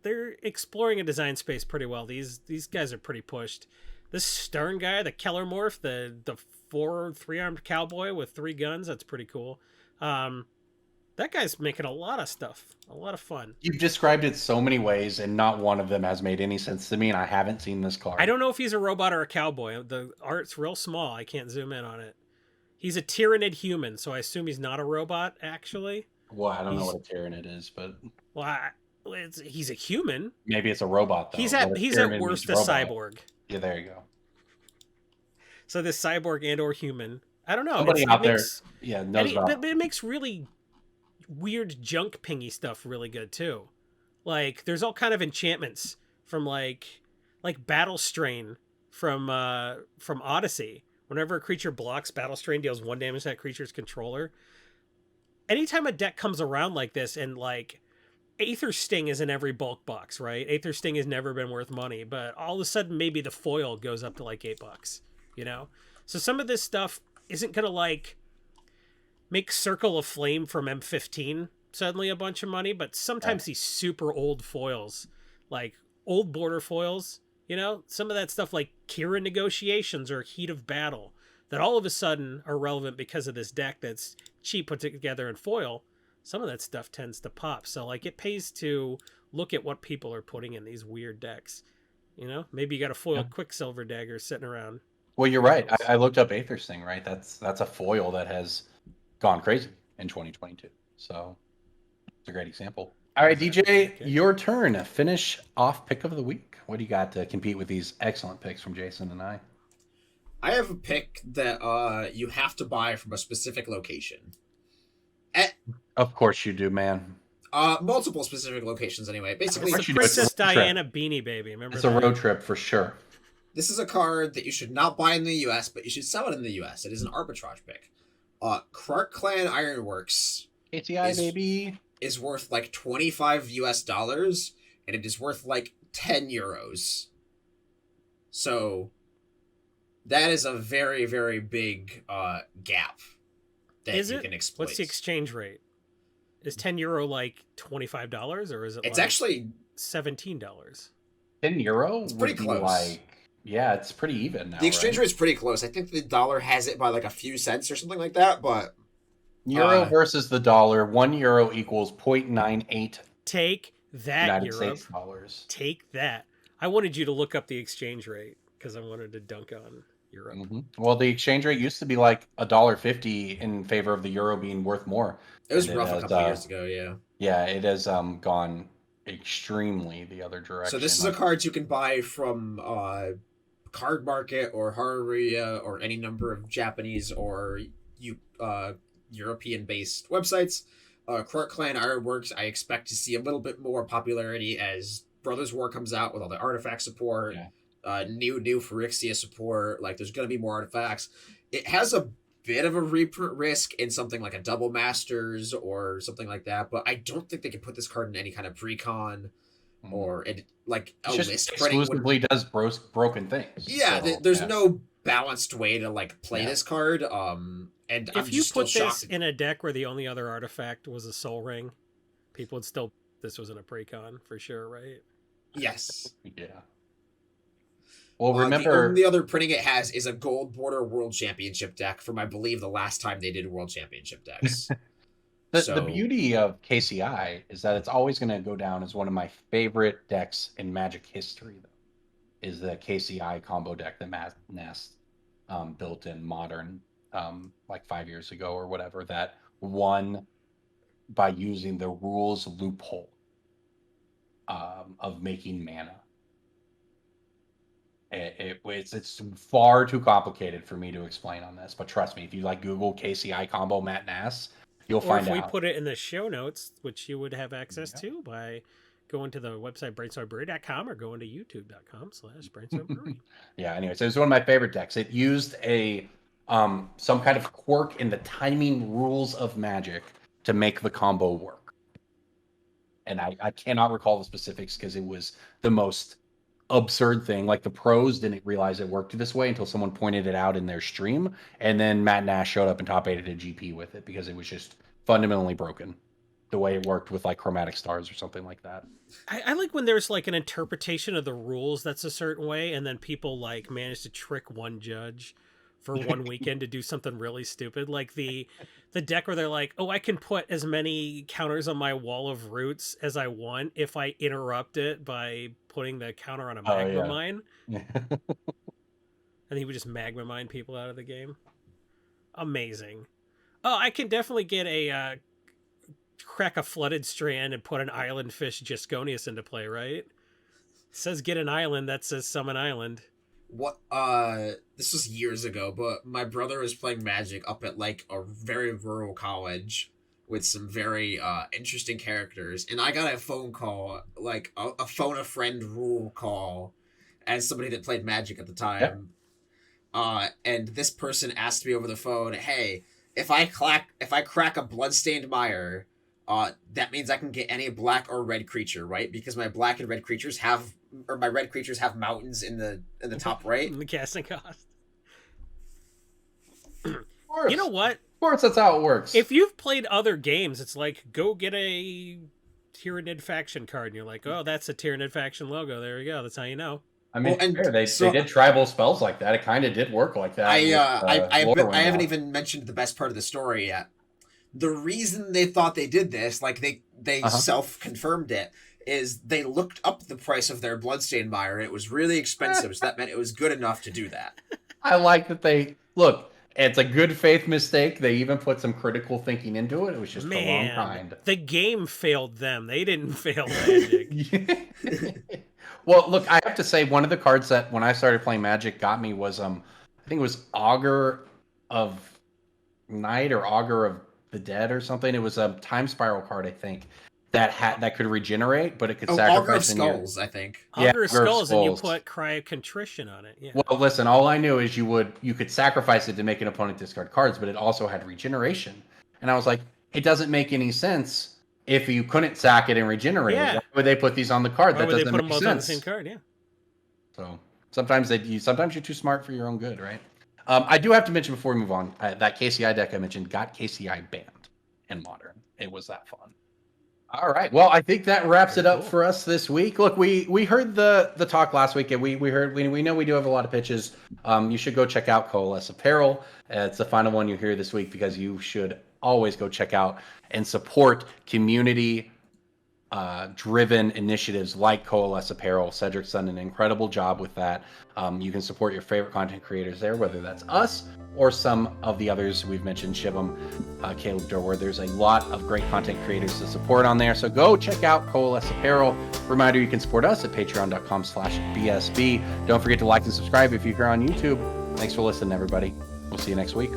they're exploring a design space pretty well. These guys are pretty pushed. This Stern guy, the Kellermorph, the 3-armed cowboy with 3 guns, that's pretty cool. That guy's making a lot of stuff, a lot of fun. You've described it so many ways, and not one of them has made any sense to me, and I haven't seen this card. I don't know if he's a robot or a cowboy. The art's real small. I can't zoom in on it. He's a Tyrannid human, so I assume he's not a robot, actually. Well, I don't know what a Tyrannid is, but... Well, he's a human. Maybe it's a robot, though. He's at worst a cyborg. Yeah, there you go. So this cyborg and or human. I don't know. Somebody out there knows about it. But it makes really weird junk pingy stuff really good, too. Like, there's all kind of enchantments from, like Battle Strain from Odyssey. Whenever a creature blocks, Battle Strain deals 1 damage to that creature's controller. Anytime a deck comes around like this, and, like, Aether Sting is in every bulk box, right? Aether Sting has never been worth money, but all of a sudden maybe the foil goes up to like $8, you know? So some of this stuff isn't gonna like make Circle of Flame from M15 suddenly a bunch of money, but sometimes these super old foils, like old border foils, you know, some of that stuff like Kira Negotiations or Heat of Battle, that all of a sudden are relevant because of this deck that's cheap put together in foil. Some of that stuff tends to pop. So, like, it pays to look at what people are putting in these weird decks. You know? Maybe you got a foil Quicksilver dagger sitting around. Well, you're right. I looked up Aether Sting, right? That's a foil that has gone crazy in 2022. So, it's a great example. All right, DJ, your turn. Finish off pick of the week. What do you got to compete with these excellent picks from Jason and I? I have a pick that you have to buy from a specific location. Of course you do, man. Multiple specific locations anyway. Basically, it's a Princess Diana Beanie Baby. Remember it's a road trip for sure. This is a card that you should not buy in the US, but you should sell it in the US. It is an arbitrage pick. Krark Clan Ironworks KCI baby is worth like $25 US, and it is worth like €10. So that is a very, very big gap that Is you it? can exploit. What's the exchange rate? Is €10 like $25, or is it? It's like actually $17? €10 It's pretty would be close. like, yeah, it's pretty even now. The exchange right? rate's pretty close. I think the dollar has it by like a few cents or something like that, but Euro versus the dollar, €1 equals 0.98 Take that, United Europe. States dollars. Take that. I wanted you to look up the exchange rate because I wanted to dunk on Europe. Well, the exchange rate used to be like $1.50 in favor of the euro being worth more. it was And rough has, a couple years ago, yeah. Yeah, it has gone extremely the other direction. So this is a card you can buy from Card Market or Haruya or any number of Japanese or European-based websites. Crook Clan Ironworks, I expect to see a little bit more popularity as Brothers War comes out with all the artifact support, new Phyrexia support. Like, there's going to be more artifacts. It has a bit of a reprint risk in something like a Double Masters or something like that, but I don't think they can put this card in any kind of pre-con or like a just list exclusively does broken things. Yeah, So, there's no balanced way to like play this card. And If I'm you just still put this shocked. in a deck where the only other artifact was a Soul Ring, people would still. This was in a pre-con for sure, right? Yes. Yeah. Well, remember the only other printing it has is a Gold Border World Championship deck from I believe the last time they did World Championship decks. the beauty of KCI is that it's always going to go down as one of my favorite decks in Magic history. Though, is the KCI combo deck that Matt Nast built in Modern like 5 years ago or whatever, that won by using the rules loophole of making mana. It's far too complicated for me to explain on this, but trust me, if you like Google KCI combo Matt Nass, you'll find out. Or if we put it in the show notes, which you would have access to by going to the website brainstormbrewery.com or going to youtube.com/brainstormbrewery. Yeah, anyways, it was one of my favorite decks. It used a some kind of quirk in the timing rules of Magic to make the combo work. And I cannot recall the specifics because it was the most absurd thing. Like, the pros didn't realize it worked this way until someone pointed it out in their stream, and then Matt Nash showed up and top 8'd a GP with it because it was just fundamentally broken the way it worked with like Chromatic Stars or something like that. I like when there's like an interpretation of the rules that's a certain way, and then people like manage to trick one judge for one weekend to do something really stupid, like the deck where they're like, oh, I can put as many counters on my Wall of Roots as I want if I interrupt it by putting the counter on a Magma Mine. And he would just Magma Mine people out of the game. Amazing. Oh, I can definitely get a crack a Flooded Strand and put an Island Fish Gisconius into play, right? It says get an island, that says summon island. What this was years ago, but my brother was playing Magic up at like a very rural college with some very interesting characters, and I got a phone call, like a phone a friend rule call, as somebody that played Magic at the time. And this person asked me over the phone, hey, if I crack a Bloodstained Mire, that means I can get any black or red creature, right? Because my black and red creatures have, or my red creatures have mountains in the top right. The casting cost. You know what? Of course, that's how it works. If you've played other games, it's like, go get a Tyranid faction card, and you're like, oh, that's a Tyranid faction logo. There you go. That's how you know. I mean, they did tribal spells like that. It kind of did work like that. I haven't even mentioned the best part of the story yet. The reason they thought they did this, like they self-confirmed it, is they looked up the price of their Bloodstained Mire, and it was really expensive, so that meant it was good enough to do that. I like that they look. It's a good faith mistake. They even put some critical thinking into it. It was just the wrong kind. The game failed them. They didn't fail Magic. Well, look, I have to say, one of the cards that when I started playing Magic got me was I think it was Augur of Night or Augur of the Dead or something. It was a Time Spiral card, I think, that could regenerate, but it could sacrifice. Augur of Skulls, I think. Augur of Skulls, and you put Cry Contrition on it. Yeah. Well, listen, all I knew is you could sacrifice it to make an opponent discard cards, but it also had regeneration. And I was like, it doesn't make any sense if you couldn't sack it and regenerate it, why would they put these on the card? Why That would they doesn't put them make both on the sense. same card? Yeah. So sometimes you're too smart for your own good, right? I do have to mention before we move on, that KCI deck I mentioned got KCI banned in Modern. It was that fun. All right. Well, I think that wraps it up for us this week. Look, we heard the talk last week, and we know we do have a lot of pitches. You should go check out Coalesce Apparel. It's the final one you hear this week because you should always go check out and support community driven initiatives like Coalesce Apparel. Cedric's done an incredible job with that. You can support your favorite content creators there, whether that's us or some of the others we've mentioned, Shibum, Caleb Durward. There's a lot of great content creators to support on there. So go check out Coalesce Apparel. Reminder, you can support us at patreon.com/BSB. Don't forget to like and subscribe if you're here on YouTube. Thanks for listening, everybody. We'll see you next week.